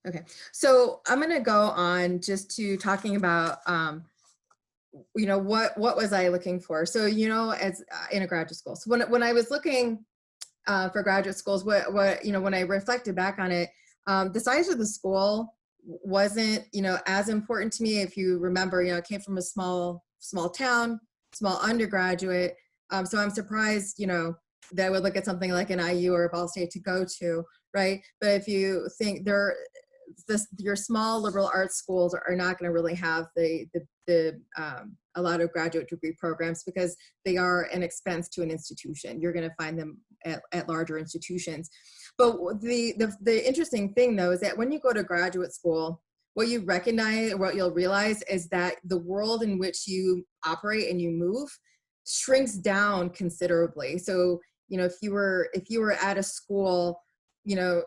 Okay, so I'm going to go on just to talking about, what was I looking for? So, as in a graduate school. So when I was looking for graduate schools, when I reflected back on it, the size of the school wasn't, as important to me. If you remember, I came from a small town, small undergraduate. So I'm surprised, that I would look at something like an IU or a Ball State to go to, right? But if you think your small liberal arts schools are not going to really have a lot of graduate degree programs because they are an expense to an institution. You're going to find them at larger institutions. But the interesting thing, though, is that when you go to graduate school, what you recognize, what you'll realize is that the world in which you operate and you move shrinks down considerably. So, if you were at a school,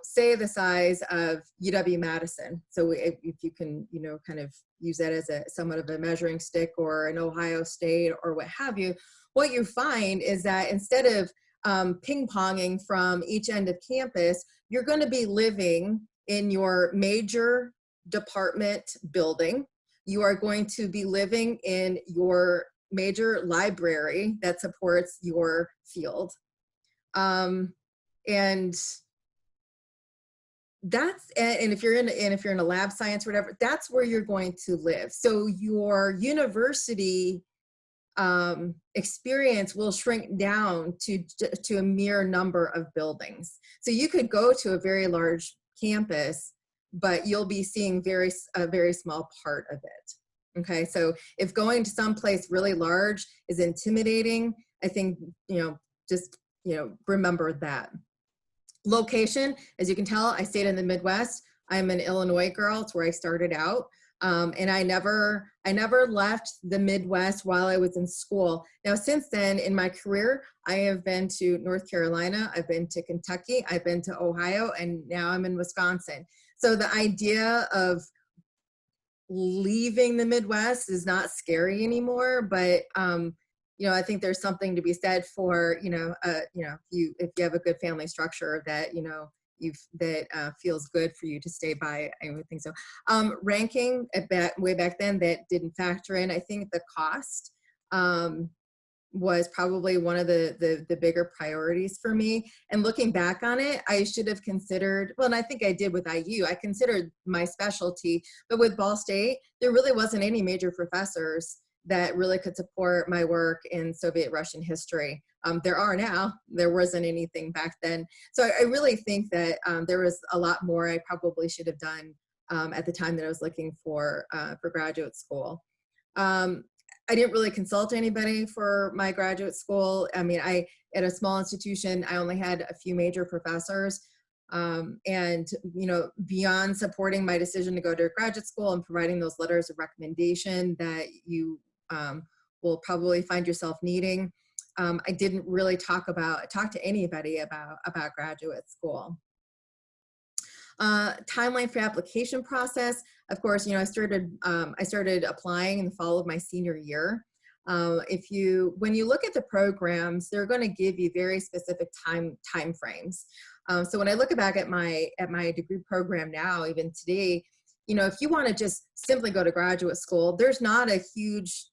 say the size of UW-Madison. So if you can, kind of use that as somewhat of a measuring stick, or an Ohio State or what have you, what you find is that instead of ping-ponging from each end of campus, you're going to be living in your major department building. You are going to be living in your major library that supports your field. And if you're in a lab science or whatever, that's where you're going to live. So your university experience will shrink down to a mere number of buildings. So you could go to a very large campus, but you'll be seeing a very small part of it. Okay, so if going to someplace really large is intimidating, I think, just, remember that. Location, as you can tell, I stayed in the Midwest. I'm an Illinois girl. It's where I started out. And I never left the Midwest while I was in school. Now, since then, in my career, I have been to North Carolina, I've been to Kentucky, I've been to Ohio, and now I'm in Wisconsin. So the idea of leaving the Midwest is not scary anymore, but I think there's something to be said for, if you have a good family structure that, feels good for you to stay by. I would think so. Ranking way back then, that didn't factor in. I think the cost was probably one of the bigger priorities for me. And looking back on it, I should have considered, well, and I think I did with IU, I considered my specialty, but with Ball State, there really wasn't any major professors that really could support my work in Soviet Russian history. There are now, there wasn't anything back then. So I really think that there was a lot more I probably should have done at the time that I was looking for graduate school. I didn't really consult anybody for my graduate school. I mean, at a small institution, I only had a few major professors. And, beyond supporting my decision to go to graduate school and providing those letters of recommendation that you will probably find yourself needing, I didn't really talk to anybody about graduate school. Timeline for application process. Of course, I started applying in the fall of my senior year. When you look at the programs, they're going to give you very specific time frames. So when I look back at my degree program now, even today, if you want to just simply go to graduate school, there's not a huge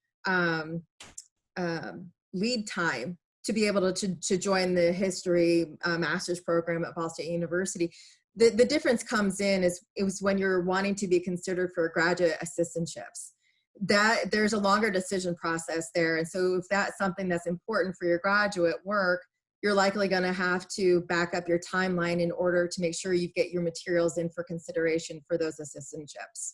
lead time to be able to join the history master's program at Ball State University. The difference comes in is when you're wanting to be considered for graduate assistantships. That there's a longer decision process there. And so if that's something that's important for your graduate work, you're likely going to have to back up your timeline in order to make sure you get your materials in for consideration for those assistantships.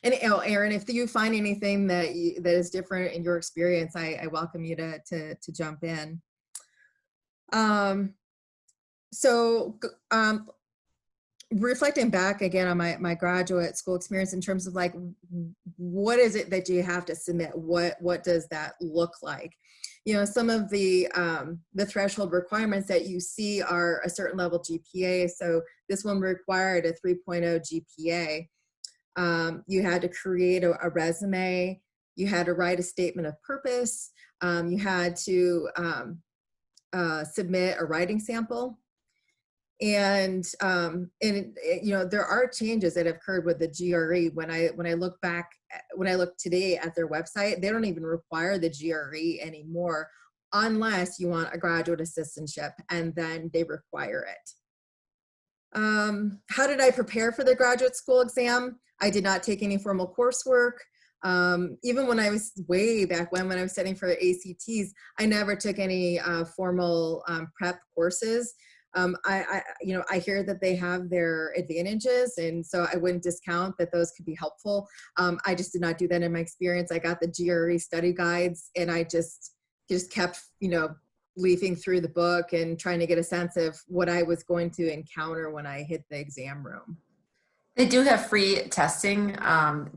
And Erin, if you find anything that is different in your experience, I welcome you to jump in. Reflecting back again on my graduate school experience in terms of like, what is it that you have to submit? What does that look like? Some of the threshold requirements that you see are a certain level GPA. So this one required a 3.0 GPA. You had to create a resume. You had to write a statement of purpose. You had to submit a writing sample. You know, there are changes that have occurred with the GRE. When I look back, when I look today at their website, they don't even require the GRE anymore unless you want a graduate assistantship, and then they require it. How did I prepare for the graduate school exam? I did not take any formal coursework. Even when I was way back when I was studying for ACTs, I never took any formal prep courses. You know, I hear that they have their advantages, and so I wouldn't discount that those could be helpful. I just did not do that in my experience. I got the GRE study guides, and I just kept, you know, leafing through the book and trying to get a sense of what I was going to encounter when I hit the exam room. They do have free testing,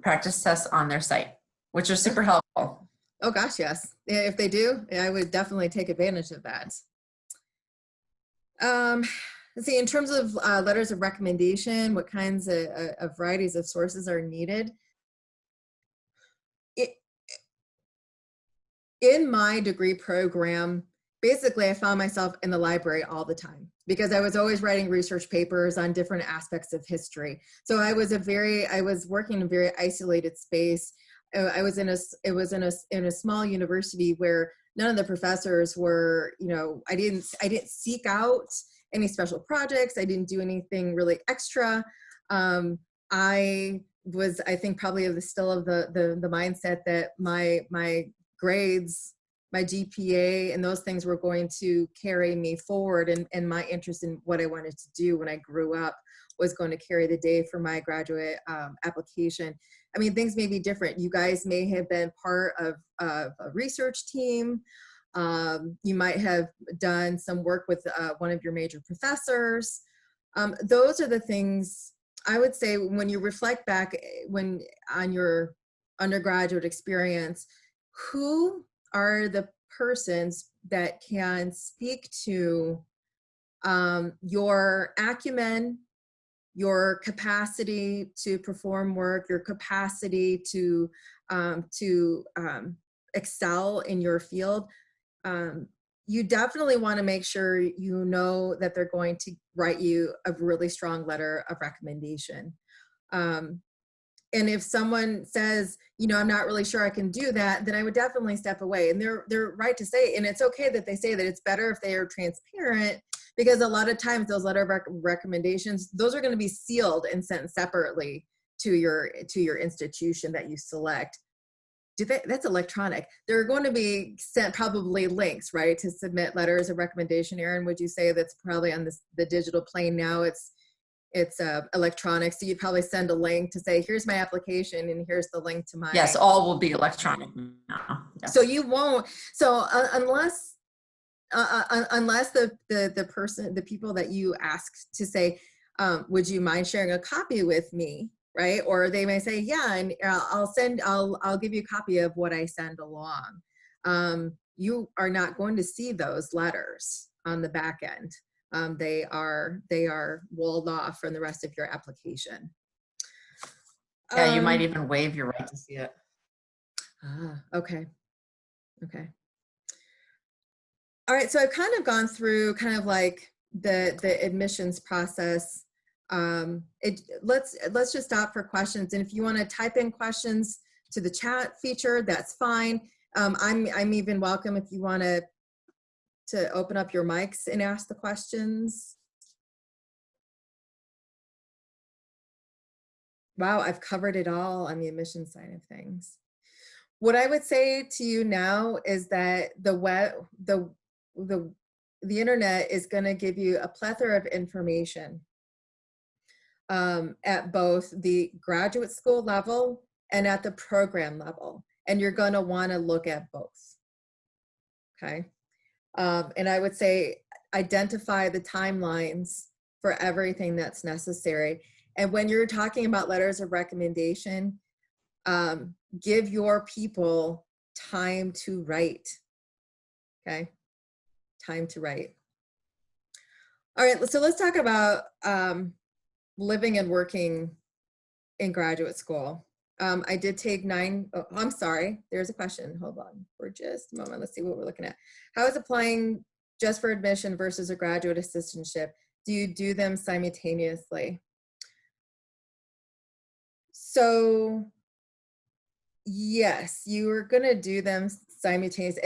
practice tests on their site, which are super helpful. Oh gosh, yes. If they do, I would definitely take advantage of that. Let's see, in terms of letters of recommendation, what kinds of varieties of sources are needed? In my degree program, basically I found myself in the library all the time because I was always writing research papers on different aspects of history. So I was working in a very isolated space. I was in a small university where none of the professors were, you know, I didn't seek out any special projects. I didn't do anything really extra. I was, I think, probably still of the mindset that my grades, my GPA, and those things were going to carry me forward, and my interest in what I wanted to do when I grew up was going to carry the day for my graduate application. I mean, things may be different. You guys may have been part of a research team. You might have done some work with one of your major professors. Those are the things I would say when you reflect back on your undergraduate experience. Who are the persons that can speak to your acumen, your capacity to perform work, your capacity to excel in your field? You definitely want to make sure you know that they're going to write you a really strong letter of recommendation. And if someone says, you know, I'm not really sure I can do that, then I would definitely step away. And they're right to say, and it's okay that they say that. It's better if they are transparent, because a lot of times those letter of recommendations, those are going to be sealed and sent separately to your institution that you select. That's electronic. There are going to be sent probably links, right, to submit letters of recommendation. Erin, would you say that's probably on the digital plane now? It's electronic, so you'd probably send a link to say, here's my application and here's the link to my— Yes, all will be electronic now. Yes. So you won't, so unless the people that you asked to say, would you mind sharing a copy with me, right? Or they may say, yeah, and I'll give you a copy of what I send along. You are not going to see those letters on the back end. They are walled off from the rest of your application. Yeah, you might even waive your right to see it. Okay. All right, so I've kind of gone through kind of like the admissions process. Let's just stop for questions, and if you want to type in questions to the chat feature, that's fine. I'm even welcome if you want to open up your mics and ask the questions. Wow, I've covered it all on the admission side of things. What I would say to you now is that the internet is going to give you a plethora of information at both the graduate school level and at the program level, and you're going to want to look at both. Okay. And I would say identify the timelines for everything that's necessary. And when you're talking about letters of recommendation, give your people time to write. Okay, time to write. All right, so let's talk about living and working in graduate school. I did take I'm sorry, there's a question. Hold on for just a moment. Let's see what we're looking at. How is applying just for admission versus a graduate assistantship do you do them simultaneously? So yes, you are going to do them simultaneously.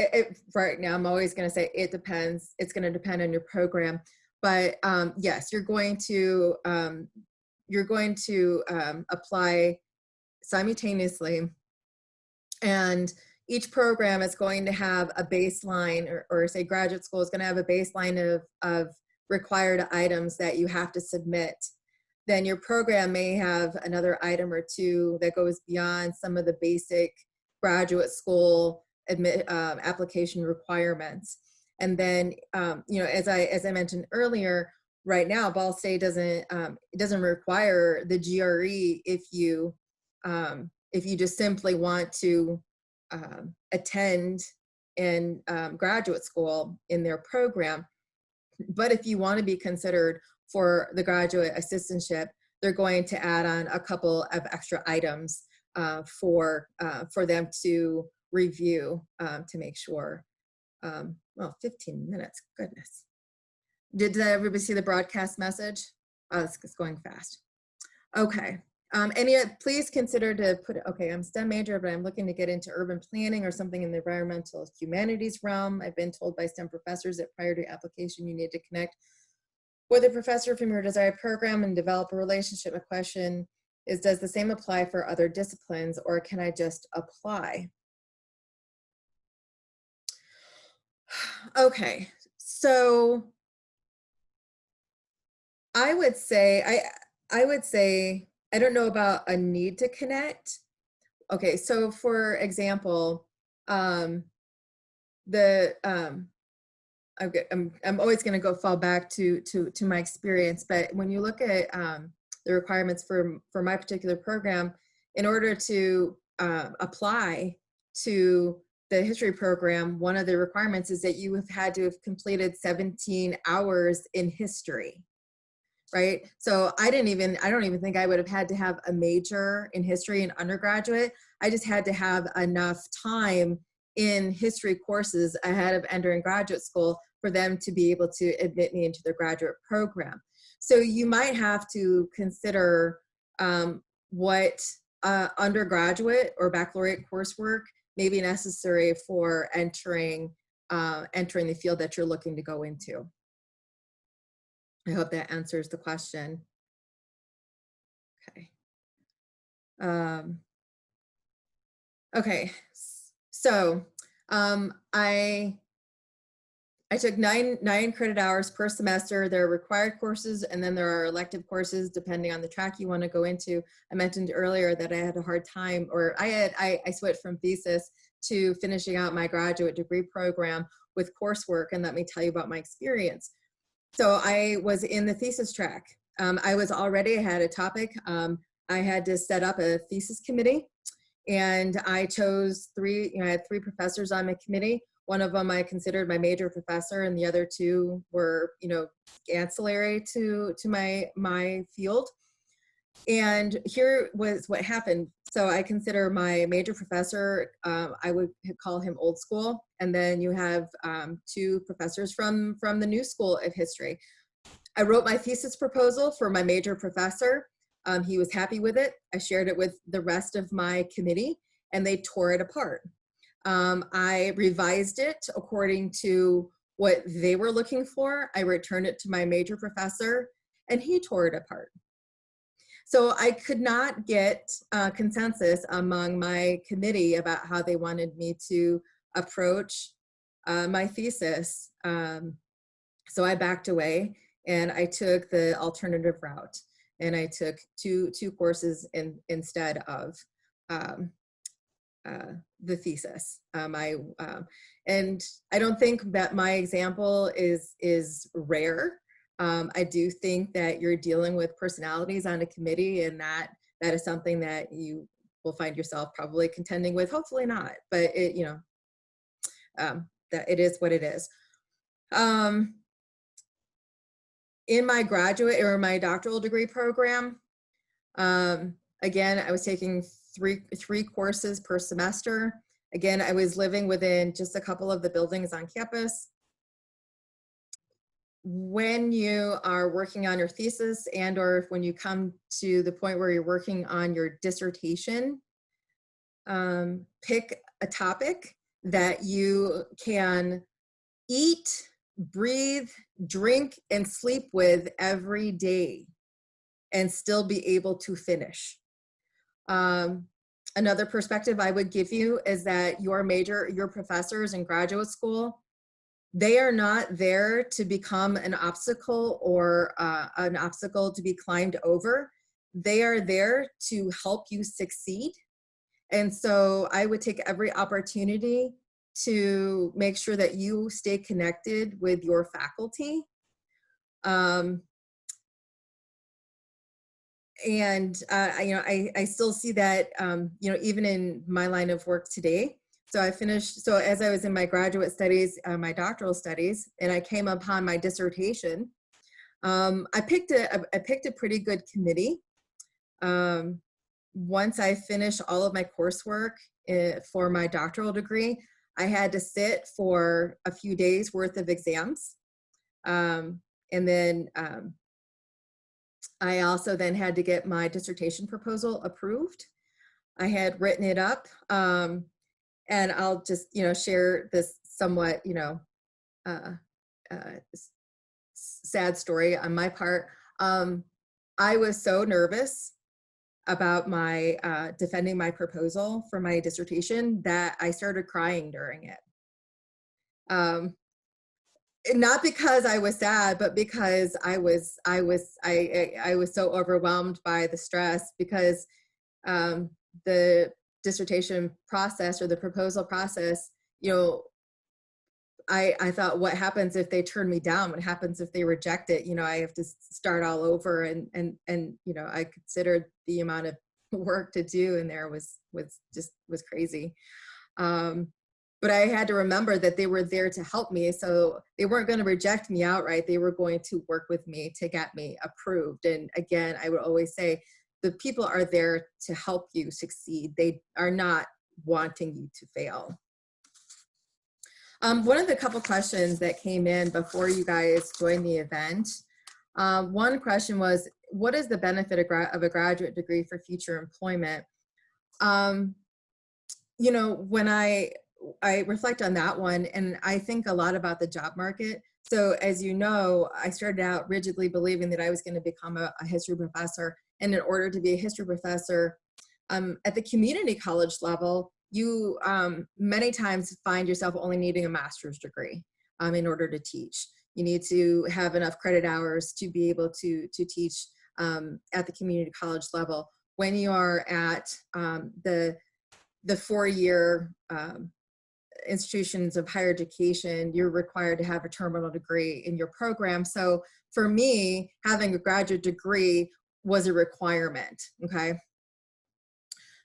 Right now, I'm always going to say it depends. It's going to depend on your program, but yes, you're going to apply simultaneously, and each program is going to have a baseline, or say graduate school is going to have a baseline of required items that you have to submit. Then your program may have another item or two that goes beyond some of the basic graduate school application requirements. And then, as I mentioned earlier, right now, Ball State doesn't require the GRE if you just simply want to attend in graduate school in their program. But if you want to be considered for the graduate assistantship, they're going to add on a couple of extra items for them to review to make sure. Well, 15 minutes, goodness. Did everybody see the broadcast message? Oh, it's going fast. Okay. Please consider to put, okay, I'm STEM major, but I'm looking to get into urban planning or something in the environmental humanities realm. I've been told by STEM professors that prior to application, you need to connect with a professor from your desired program and develop a relationship. My question is, does the same apply for other disciplines, or can I just apply? Okay, so I would say, I don't know about a need to connect. Okay, so for example, I'm always going to fall back to my experience, but when you look at the requirements for my particular program, in order to apply to the history program, one of the requirements is that you have had to have completed 17 hours in history. Right? So I don't even think I would have had to have a major in history in undergraduate. I just had to have enough time in history courses ahead of entering graduate school for them to be able to admit me into their graduate program. So you might have to consider what undergraduate or baccalaureate coursework may be necessary for entering the field that you're looking to go into. I hope that answers the question. Okay. Okay. So I took nine credit hours per semester. There are required courses, and then there are elective courses depending on the track you want to go into. I mentioned earlier that I had a hard time, or I switched from thesis to finishing out my graduate degree program with coursework, and let me tell you about my experience. So I was in the thesis track. I had a topic. I had to set up a thesis committee, and I chose I had three professors on my committee. One of them I considered my major professor, and the other two were, ancillary to my field. And here was what happened. So I consider my major professor, I would call him old school. And then you have two professors from the new school of history. I wrote my thesis proposal for my major professor. He was happy with it. I shared it with the rest of my committee, and they tore it apart. I revised it according to what they were looking for. I returned it to my major professor, and he tore it apart. So I could not get consensus among my committee about how they wanted me to approach my thesis. So I backed away, and I took the alternative route, and I took two courses instead of the thesis. And I don't think that my example is rare. I do think that you're dealing with personalities on a committee, and that is something that you will find yourself probably contending with. Hopefully not, but that it is what it is. In my graduate or my doctoral degree program, again, I was taking three courses per semester. Again, I was living within just a couple of the buildings on campus. when you are working on your thesis and or when you come to the point where you're working on your dissertation, pick a topic that you can eat, breathe, drink, and sleep with every day and still be able to finish. Another perspective I would give you is that your professors in graduate school, they are not there to become an obstacle or an obstacle to be climbed over. They are there to help you succeed. And so I would take every opportunity to make sure that you stay connected with your faculty. I still see that, even in my line of work today. So as I was in my graduate studies, my doctoral studies, and I came upon my dissertation, I picked a pretty good committee. Once I finished all of my coursework for my doctoral degree, I had to sit for a few days worth of exams. And then I also then had to get my dissertation proposal approved. I had written it up, and I'll just, share this somewhat, uh, sad story on my part. I was so nervous about my defending my proposal for my dissertation that I started crying during it. Not because I was sad, but because I was so overwhelmed by the stress, because the dissertation process or the proposal process, I thought, what happens if they turn me down? What happens if they reject it? I have to start all over, and I considered the amount of work to do in there was crazy. But I had to remember that they were there to help me. So they weren't going to reject me outright. They were going to work with me to get me approved. And again, I would always say the people are there to help you succeed. They are not wanting you to fail. One of the couple questions that came in before you guys joined the event, one question was, what is the benefit of a graduate degree for future employment? When I reflect on that one, and I think a lot about the job market. So as you know, I started out rigidly believing that I was going to become a history professor. And in order to be a history professor at the community college level, you many times find yourself only needing a master's degree in order to teach. You need to have enough credit hours to be able to teach at the community college level. When you are at the 4-year institutions of higher education, you're required to have a terminal degree in your program. So for me, having a graduate degree was a requirement, okay?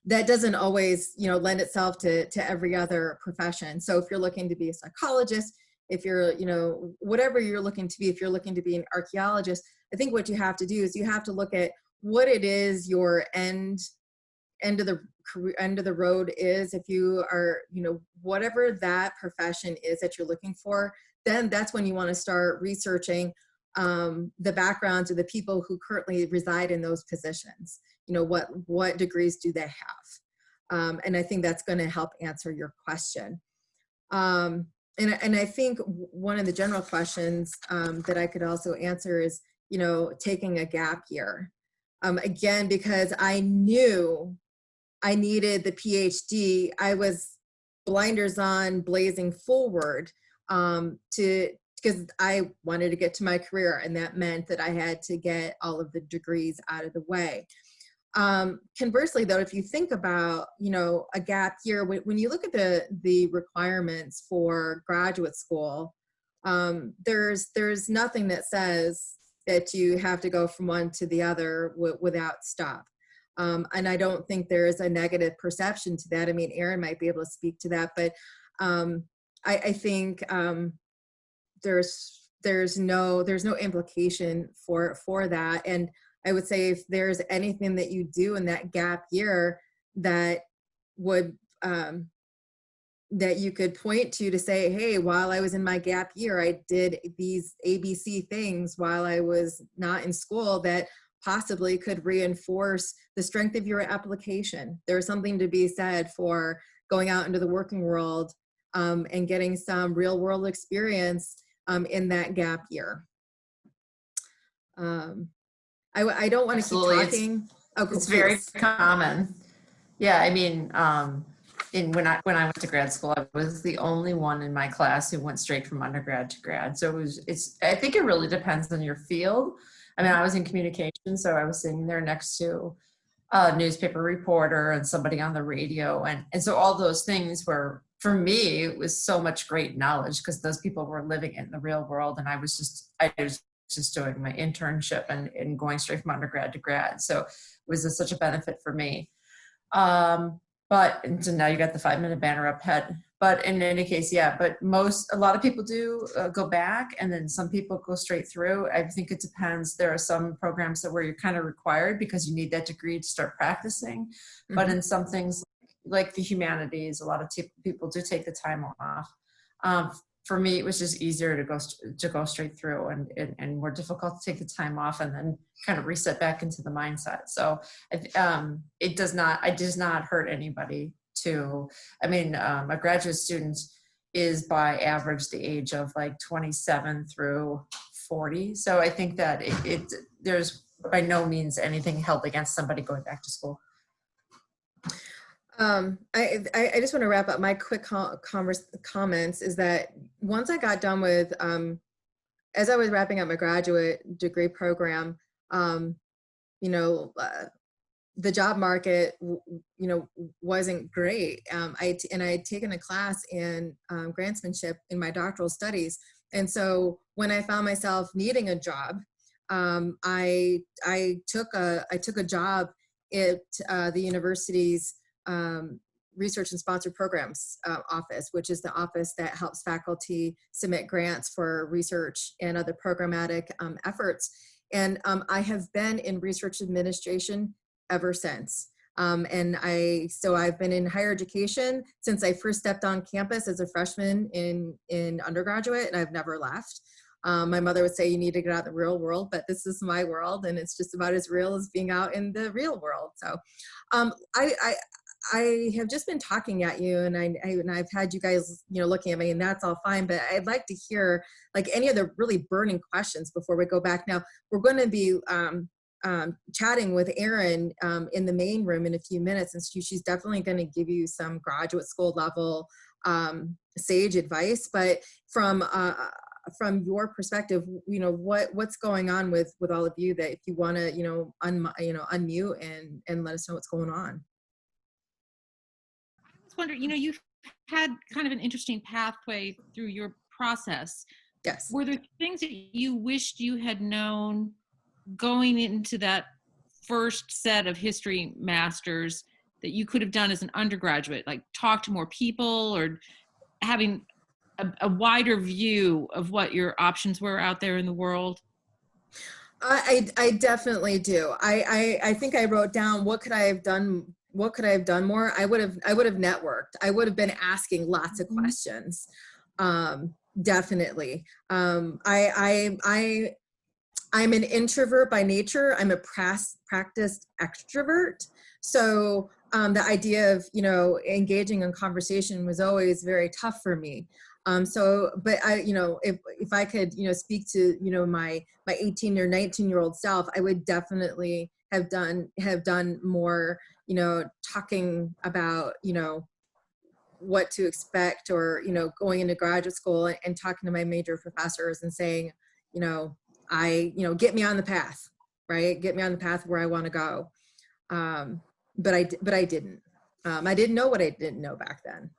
That doesn't always, lend itself to every other profession. So if you're looking to be a psychologist, if you're, whatever you're looking to be, if you're looking to be an archaeologist, I think what you have to do is you have to look at what it is your end of the road is. If you are, whatever that profession is that you're looking for, then that's when you want to start researching the backgrounds of the people who currently reside in those positions. What degrees do they have? And I think that's going to help answer your question. And I think one of the general questions that I could also answer is, taking a gap year. Again, because I knew I needed the PhD, I was blinders on, blazing forward because I wanted to get to my career, and that meant that I had to get all of the degrees out of the way. Conversely, though, if you think about, a gap year, when you look at the requirements for graduate school, there's nothing that says that you have to go from one to the other without stop. And I don't think there is a negative perception to that. I mean, Erin might be able to speak to that, but I think there's no implication for that. And I would say if there's anything that you do in that gap year that would that you could point to say, hey, while I was in my gap year, I did these ABC things while I was not in school that possibly could reinforce the strength of your application. There's something to be said for going out into the working world and getting some real world experience in that gap year. I don't want to keep Absolutely. talking. It's very common. Yeah, I mean, when I went to grad school, I was the only one in my class who went straight from undergrad to grad. So I think it really depends on your field. I mean, I was in communication, so I was sitting there next to a newspaper reporter and somebody on the radio. And so all those things were, for me, it was so much great knowledge because those people were living in the real world. And I was just doing my internship and going straight from undergrad to grad. So it was such a benefit for me. But so now you got the 5-minute banner up head. But in any case, yeah, but a lot of people do go back, and then some people go straight through. I think it depends. There are some programs where you're kind of required because you need that degree to start practicing. Mm-hmm. But in some things like the humanities, a lot of people do take the time off. For me, it was just easier to go straight through and more difficult to take the time off and then kind of reset back into the mindset. So it does not hurt anybody to, I mean, a graduate student is by average the age of like 27 through 40. So I think that there's by no means anything held against somebody going back to school. I just want to wrap up my quick comments is that once I got done with, as I was wrapping up my graduate degree program, the job market, wasn't great. I had taken a class in grantsmanship in my doctoral studies. And so when I found myself needing a job, I took a job at the university's research and sponsored programs office, which is the office that helps faculty submit grants for research and other programmatic efforts. And I have been in research administration ever since. So I've been in higher education since I first stepped on campus as a freshman in undergraduate, and I've never left. My mother would say, you need to get out in the real world, but this is my world, and it's just about as real as being out in the real world. So I have just been talking at you, and I've had you guys, looking at me, and that's all fine. But I'd like to hear like any of the really burning questions before we go back. Now we're going to be chatting with Erin in the main room in a few minutes, and she's definitely going to give you some graduate school level sage advice. But from your perspective, what's going on with all of you, that if you want to, unmute and let us know what's going on. I was wondering, you've had kind of an interesting pathway through your process. Yes. Were there things that you wished you had known going into that first set of history masters that you could have done as an undergraduate, like talk to more people or having a wider view of what your options were out there in the world? I definitely do. I think I wrote down, what could I have done more? I would have networked. I would have been asking lots of questions. Definitely. I'm an introvert by nature. I'm a practiced extrovert. So the idea of, engaging in conversation was always very tough for me. But I, if I could, speak to, my 18 or 19-year-old self, I would definitely have done more, talking about, what to expect, or, going into graduate school and talking to my major professors and saying, get me on the path, right? Get me on the path where I want to go. But I didn't. I didn't know what I didn't know back then.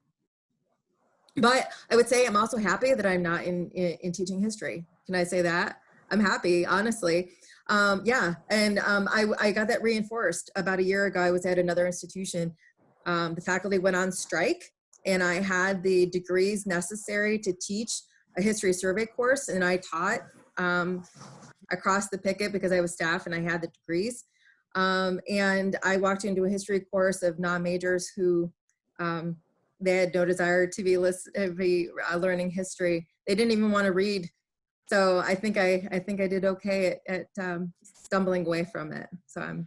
But I would say I'm also happy that I'm not in teaching history. Can I say that? I'm happy, honestly. Yeah, and I got that reinforced about a year ago. I was at another institution. The faculty went on strike, and I had the degrees necessary to teach a history survey course, and I taught across the picket because I was staff and I had the degrees. And I walked into a history course of non-majors who they had no desire to be learning history. They didn't even want to read. So I think I did okay at stumbling away from it. So